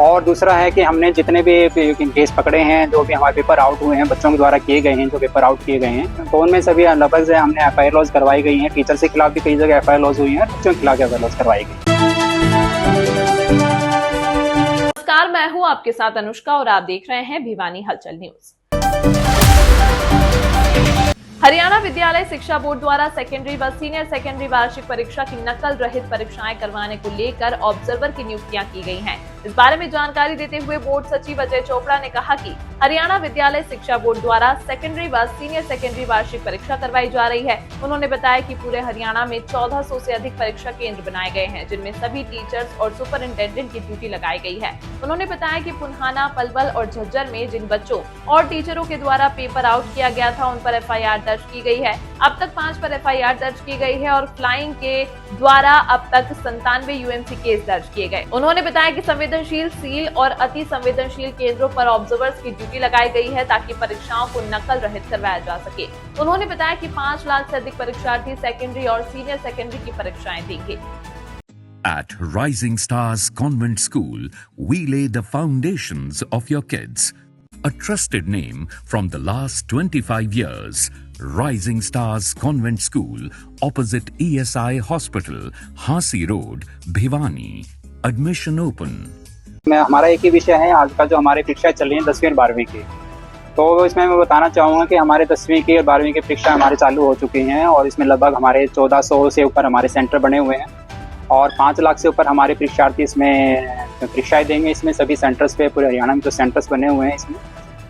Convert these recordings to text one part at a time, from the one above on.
और दूसरा है कि हमने जितने भी केस पकड़े हैं, जो भी हमारे पेपर आउट हुए हैं, बच्चों के द्वारा किए गए हैं, जो पेपर आउट किए गए हैं, तो उनमें सभी लगभग से हमने एफआईआर लॉज करवाई गई हैं। टीचर्स के खिलाफ भी कई जगह एफआईआर लॉज हुई हैं, बच्चों के खिलाफ एफआईआर लॉज करवाई गई। नमस्कार, मैं हूं आपके साथ अनुष्का और आप देख रहे हैं भिवानी हलचल न्यूज। हरियाणा विद्यालय शिक्षा बोर्ड द्वारा सेकेंडरी व सीनियर सेकेंडरी वार्षिक परीक्षा की नकल रहित परीक्षाएं करवाने को लेकर ऑब्जर्वर की नियुक्तियां की गई हैं। इस बारे में जानकारी देते हुए बोर्ड सचिव अजय चोपड़ा ने कहा कि हरियाणा विद्यालय शिक्षा बोर्ड द्वारा सेकेंडरी व सीनियर सेकेंडरी वार्षिक परीक्षा करवाई जा रही है। उन्होंने बताया कि पूरे हरियाणा में 1400 से अधिक परीक्षा केंद्र बनाए गए हैं, जिनमें सभी टीचर्स और सुपरिंटेंडेंट की ड्यूटी लगाई गई है। उन्होंने बताया कि पुन्हाना, पलवल और झज्जर में जिन बच्चों और टीचरों के द्वारा पेपर आउट किया गया था, उन पर एफआईआर दर्ज की गई है। अब तक 5 पर एफआईआर दर्ज की गई है और फ्लाइंग के द्वारा अब तक 97 यूएमसी केस दर्ज किए गए। उन्होंने बताया कि संवेदनशील, सील और अति संवेदनशील केंद्रों पर ऑब्जर्वर्स की ड्यूटी लगाई गई है ताकि परीक्षाओं को नकल रहित करवाया जा सके। उन्होंने बताया कि 5 लाख से अधिक परीक्षार्थी सेकेंडरी और सीनियर सेकेंडरी की परीक्षाएं देंगे। At Rising Stars Convent School, we lay the foundations of your kids. A trusted name from the last 25 years. Rising Stars Convent School, opposite ESI Hospital, Hasi Road, Bhiwani. Admission open. हमारा एक ही विषय है आज का, जो हमारी परीक्षाएं चल रही हैं 10वीं और 12वीं की। तो इसमें मैं बताना चाहूँगा कि हमारे 10वीं की और 12वीं की परीक्षा हमारे चालू हो चुकी हैं और इसमें लगभग हमारे 1400 से ऊपर हमारे सेंटर बने हुए हैं और 5 लाख से ऊपर हमारे परीक्षार्थी इसमें परीक्षाएं देंगे। इसमें सभी सेंटर्स पे पूरे हरियाणा में जो सेंटर्स बने हुए हैं,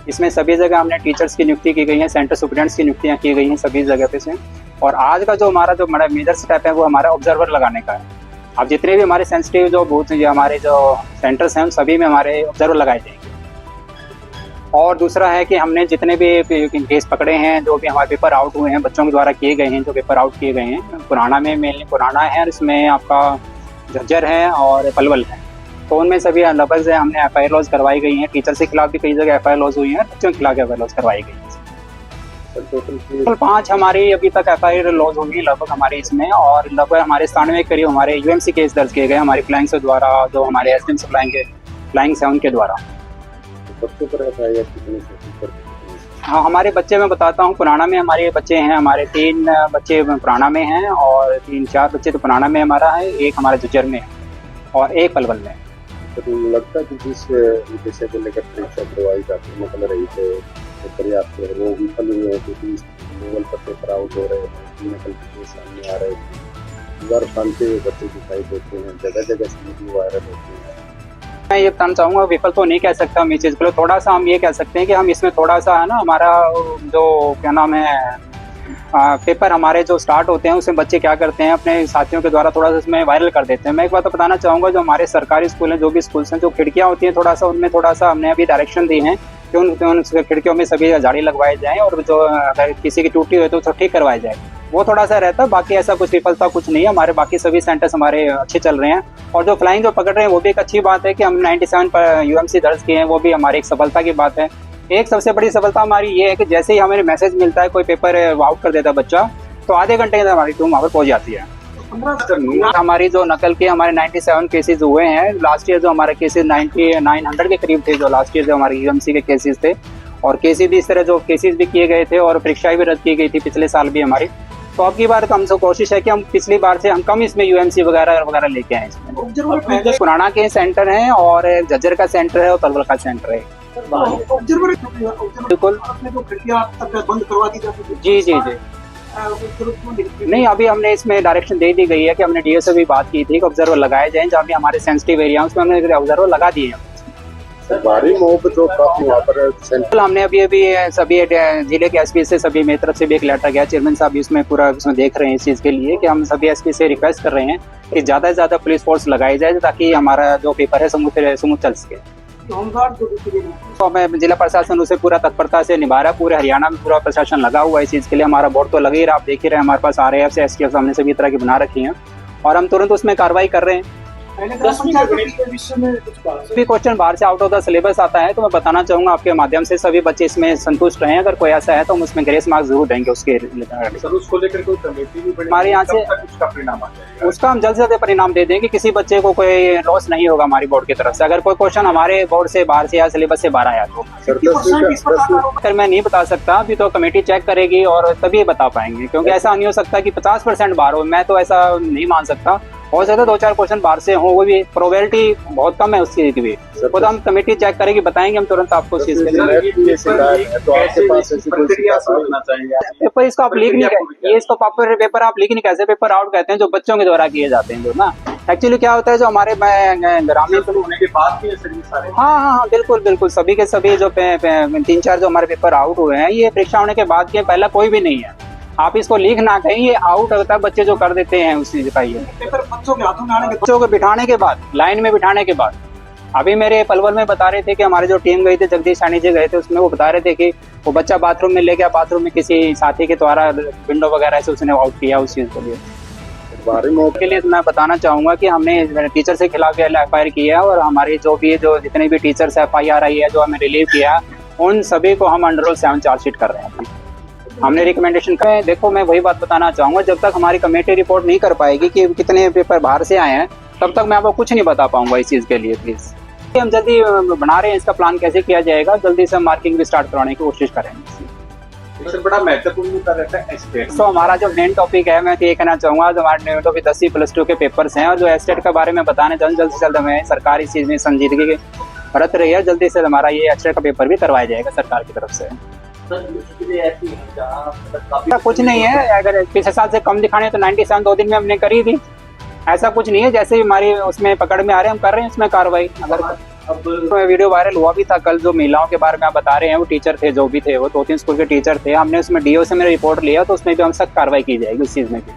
इसमें सभी जगह हमने टीचर्स की नियुक्ति की गई है, सेंटर सुपरिटेंडेंट्स की नियुक्तियाँ की गई हैं सभी जगह पे से। और आज का जो हमारा मेजर स्टेप है वो हमारा ऑब्जर्वर लगाने का है। अब जितने भी हमारे सेंसिटिव जो बूथ हमारे जो सेंटर्स हैं, उन सभी में हमारे ऑब्जर्वर लगाए जाएंगे। और दूसरा है कि हमने जितने भी केस पकड़े हैं, जो भी हमारे पेपर आउट हुए हैं, बच्चों के द्वारा किए गए हैं, जो पेपर आउट किए गए हैं, पुराना में मेनली पुराना है और इसमें आपका झज्जर है और पलवल है, तो उनमें सभी लगभग से हमने एफआईआर लॉज करवाई गई हैं। टीचर्स के खिलाफ भी कई जगह एफआईआर लॉज हुई हैं, बच्चों के खिलाफ एफआईआर लॉज करवाई गई है। टोटल 5 हमारी अभी तक एफआईआर लॉज होगी लगभग हमारे इसमें, और लगभग हमारे 97 करीब हमारे यूएमसी केस दर्ज किए गए हमारी फ्लाइंग से द्वारा, जो हमारे एसडीएम से फ्लाइंग से उनके द्वारा। बच्चों पर एफआईआर कितने से? हाँ, हमारे बच्चे मैं बताता हूँ, पुराना में हमारे बच्चे हैं, हमारे 3 बच्चे पुराना में हैं और 3-4 बच्चे तो पुराना में हमारा है, एक हमारे झज्जर में है और एक पलवल में। तो लगता है कि जिस विषय को लेकर परीक्षा करवाई जाती है नकल रही तो पर्याप्त है, वो विफल हुए हैं क्योंकि लेवल पर पेपर आउट हो रहे हैं, नकल के सामने आ रहे हैं, घर बनते हुए बच्चे दिखाई देते हैं, जगह जगह से वीडियो वायरल होती है। मैं ये बताना चाहूँगा, विफल तो नहीं कह सकता हम इस चीज़ को, थोड़ा सा हम ये कह सकते हैं कि हम इसमें थोड़ा सा है ना, हमारा जो क्या नाम है पेपर हमारे जो स्टार्ट होते हैं उसमें बच्चे क्या करते हैं, अपने साथियों के द्वारा थोड़ा सा इसमें वायरल कर देते हैं। मैं एक बात तो बताना चाहूँगा, जो हमारे सरकारी स्कूल हैं, जो भी स्कूल्स हैं, जो खिड़कियाँ होती हैं थोड़ा सा उनमें थोड़ा सा हमने अभी डायरेक्शन दी है कि उन खिड़कियों में सभी जाली लगवाए जाएँ और जो अगर किसी की टूटी हुई तो उसको ठीक करवाया जाए, वो थोड़ा सा रहता है। बाकी ऐसा कुछ विफलता कुछ नहीं है, हमारे बाकी सभी सेंटर्स हमारे अच्छे चल रहे हैं। और जो फ्लाइंग जो पकड़ रहे हैं वो भी एक अच्छी बात है कि हम 97 पर यूएमसी दर्ज किए हैं, वो भी हमारी एक सफलता की बात है। एक सबसे बड़ी सफलता हमारी ये है कि जैसे ही हमें मैसेज मिलता है कोई पेपर आउट कर देता है बच्चा, तो आधे घंटे के अंदर हमारी टीम वहाँ पर पहुँच जाती है। हमारी जो नकल के हमारे 97 केसेस हुए हैं। लास्ट ईयर जो हमारे केसेस 900 के करीब थे, जो लास्ट ईयर जो हमारे यूएमसी के केसेस थे, और केसेस भी इस तरह जो केसेस भी किए गए थे और परीक्षाएं भी रद्द की गई थी पिछले साल भी हमारी। तो अब की बार तो हमसे कोशिश है कि हम पिछली बार से हम कम इसमें यूएमसी वगैरह लेके आए इसमें। पुराना के सेंटर है और झज्जर का सेंटर है और पलवल का सेंटर है। बिल्कुल जी जी जी नहीं, अभी हमने इसमें डायरेक्शन दे दी गई है कि हमने डीओ से भी बात की थी कि ऑब्जर्वर लगाए जाएं, जहाँ भी हमारे सेंसिटिव एरिया उसमें हमने ऑब्जर्वर लगा दिए हैं। हमने अभी सभी जिले के एसपी से सभी मेरी तरफ से भी एक लेटर गया, चेयरमैन साहब भी उसमें पूरा उसमें देख रहे हैं इस चीज़ के लिए कि हम सभी एसपी से रिक्वेस्ट कर रहे हैं कि ज़्यादा से ज़्यादा पुलिस फोर्स लगाई जाए ताकि हमारा जो पेपर है स्मूथ चल सके। तो हमें जिला प्रशासन उसे पूरा तत्परता से निभा रहा है, पूरे हरियाणा में पूरा प्रशासन लगा हुआ है इस चीज़ के लिए। हमारा बोर्ड तो लग ही रहा, आप देख ही रहे हैं, हमारे पास RAF से STF हमने सभी तरह की बना रखी हैं और हम तुरंत उसमें कार्रवाई कर रहे हैं। 10वीं का गणित के विषय में कुछ बात भी क्वेश्चन बाहर से आउट ऑफ द सिलेबस आता है तो मैं बताना चाहूंगा आपके माध्यम से, सभी बच्चे इसमें संतुष्ट रहें। अगर कोई ऐसा है तो हम उसमें ग्रेस मार्क्स जरूर देंगे उसके रिलेटेड। सर उसको लेकर कोई कमेटी भी बनी हमारे यहाँ से उसका परिणाम आ जाएगा। उसका हम जल्द से जल्द परिणाम दे देंगे, किसी बच्चे को कोई लॉस नहीं होगा हमारी बोर्ड की तरफ से। अगर कोई क्वेश्चन हमारे बोर्ड से बाहर से या सिलेबस से बाहर आया तो सर मैं नहीं बता सकता, अभी तो कमेटी चेक करेगी और तभी बता पाएंगे, क्योंकि ऐसा नहीं हो सकता कि 50% बाहर हो, मैं तो ऐसा नहीं मान सकता। हो सकता है 2-4 क्वेश्चन बाहर से हो, वो भी प्रोबेबिलिटी बहुत कम है उस चीज की भी। वो तो हम कमेटी चेक करेगी, बताएंगे हम तुरंत आपको उस चीज के लिए। पेपर इसको आप लीक नहीं करें, ये इसको पेपर आप लीक नहीं कैसे, पेपर आउट कहते हैं जो बच्चों के द्वारा किए जाते हैं जो ना। एक्चुअली क्या होता है जो हमारे ग्रामीण होने के बाद भी सर ये सारे हाँ बिल्कुल बिल्कुल सभी के सभी जो 3-4 जो हमारे पेपर आउट हुए हैं ये परीक्षा होने के बाद के, पहला कोई भी नहीं है। आप इसको लीक ना कहें, ये आउट होता है बच्चे जो कर देते हैं उस चीज का। ये पेपर बच्चों के हाथों में आने के बच्चों को बिठाने के बाद, लाइन में बिठाने के बाद। अभी मेरे पलवल में बता रहे थे कि हमारे जो टीम गई थी, जगदीश सानी जी गए थे, उसमें वो बता रहे थे कि वो बच्चा बाथरूम में ले गया, बाथरूम में किसी साथी के द्वारा विंडो वगैरह से उसने आउट किया उस चीज के लिए। के लिए मैं बताना चाहूंगा कि हमने टीचर के खिलाफ FIR किया है और हमारे जो जितने भी टीचर्स FIR आई है जो हमें रिलीव किया, उन सभी को हम अंडर रूल 7 चार्जशीट कर रहे हैं। हमने रिकमेंडेशन का, देखो मैं वही बात बताना चाहूंगा, जब तक हमारी कमेटी रिपोर्ट नहीं कर पाएगी कि कितने पेपर बाहर से आए हैं, तब तक मैं आपको कुछ नहीं बता पाऊंगा इस चीज के लिए। प्लीज हम जल्दी बना रहे हैं, इसका प्लान कैसे किया जाएगा, जल्दी से मार्किंग भी स्टार्ट कराने की कोशिश करेंगे। सर बड़ा महत्वपूर्ण मुद्दा रहता है एस्टेट। तो हमारा जो मेन टॉपिक है, मैं तो ये कहना चाहूंगा, जो हमारे मेन टॉपिक 10वीं +2 के पेपर्स हैं और जो एस्टेट के बारे में बताने चाहूँ, जल्द से जल्द हमें सरकार इस चीज में संजीदगी बरत रही है, जल्दी से हमारा ये एस्टेट का पेपर भी करवाया जाएगा सरकार की तरफ से। कुछ नहीं है, अगर पिछले साल से कम दिखाने तो 97 2 दिन में हमने करी थी, ऐसा कुछ नहीं है। जैसे भी हमारी उसमें पकड़ में आ रहे हैं हम कर रहे हैं उसमें कार्रवाई। अगर अब वीडियो वायरल हुआ भी था कल, जो महिलाओं के बारे में आप बता रहे हैं, वो टीचर थे जो भी थे, वो 2-3 स्कूल के टीचर थे, हमने उसमें DO से मेरा रिपोर्ट लिया, तो उसमें भी हम सख्त कार्रवाई की जाएगी उस चीज में भी।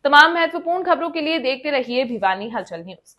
तमाम महत्वपूर्ण खबरों के लिए देखते रहिए भिवानी हलचल न्यूज।